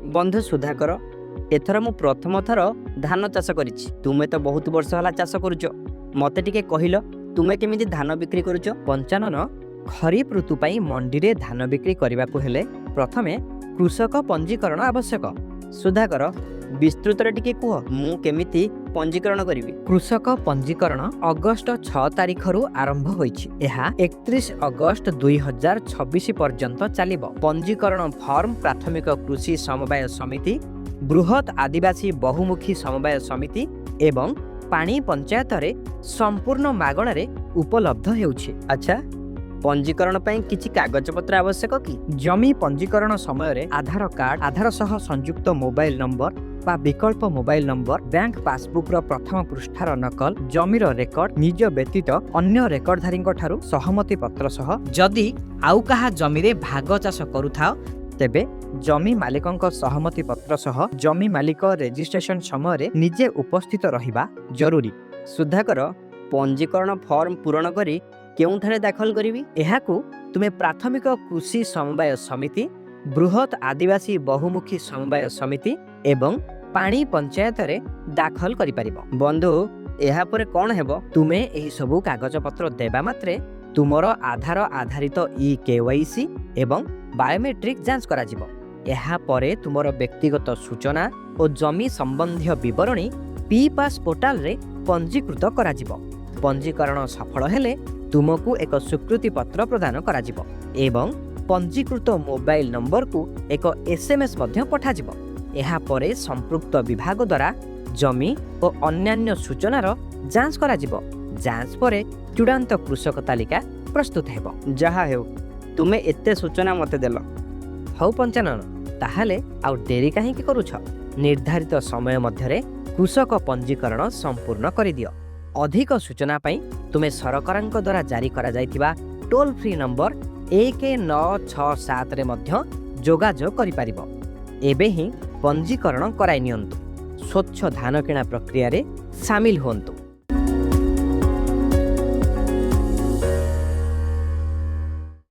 बंधु सुधाकर एथर मु प्रथम थर धान चाष करिछि। तुमे तो बहुत वर्ष होला चाष करूछ, मते टिके कहिलो तुमे केमिति धान बिक्री करूछ? पंचानन खरीफ ऋतु पाई मंडी रे धान बिक्री करबाकू हेले प्रथमे कृषक पंजीकरण आवश्यक। सुधाकर विस्तृत रे टिके कुह, मु केमिति पंजीकरण करिवि? कृषक पंजीकरण अगस्त 6 तारिख रु आरंभ होइछि। एहा 31 अगस्त 2026 पर्यंत चलिबो। पंजीकरण फॉर्म प्राथमिक कृषि समवाय समिति, बृहत आदिवासी बहुमुखी समवाय समिति एवं पानी पंचायत रे संपूर्ण मागण रे उपलब्ध हेउछि। अच्छा, पंजीकरण पई किछि कागज पत्र आवश्यक कि? जमी पंजीकरण समय रे आधार कार्ड, आधार सह संयुक्त मोबाइल नंबर बा विकल्प मोबाइल नंबर, बैंक पासबुक रो प्रथम पृष्ठार नकल, जमीर रेकर्ड, निज व्यतीत अन्य रेकर्डधारी ठारू सहमति पत्र सह जदि आउ कहा जमी रे भाग चाष करूथाओ तेबे जमी मालिकंक सहमति पत्र सह जमी मालिक रेजिस्ट्रेशन समय रे निजे उपस्थित रहिबा जरूरी। सुधाकर पंजीकरण फॉर्म पूरण करी केउठारे दाखल करिवि? एहाकू तुमे प्राथमिक कृषि समवाय समिति, बृहत आदिवासी बहुमुखी समवाय समिति एवं पानी पंचायत रे दाखल करि परिबो। बंधु एहा परे कोन हेबो? तुमे एही सबु कागज पत्र देबा मात्रे तुमर आधार आधारित ई-केवाईसी एवं बायोमेट्रिक जांच करा जिवो। एहा परे तुमर व्यक्तिगत सूचना और जमी संबंधी विवरणी पी पास पोर्टाल रे पंजीकृत करा जिवो। पंजीकरण सफल हेले तुमको एक स्वीकृति पत्र प्रदान करा जिवो एवं पंजीकृत मोबाइल नंबर को एक एसएमएस मध्य पठा जिवो। एहा परे संपृक्त विभाग द्वारा जमी और अन्यान्य सूचनार जांच करा जिवो। जांच परे चूड़ांत कृषक तालिका प्रस्तुत हेबो। जहा हेउ तुमे एते सूचना मते देलो। हौ पंचानन, ताहाले आउ डेरी काहे कि करूछ? निर्धारित समय मध्यरे कृषक पंजीकरण संपूर्ण करि दियो। अधिक सूचना पाई तुमे सरकारंक द्वारा जारी करा जायतिबा टोल फ्री नंबर 1967 रे मध्य जोगाजोग करि पारिबो। एबे ही पंजीकरण कराई नियंतु। स्वच्छ धान किणा प्रक्रिया रे शामिल होंतु।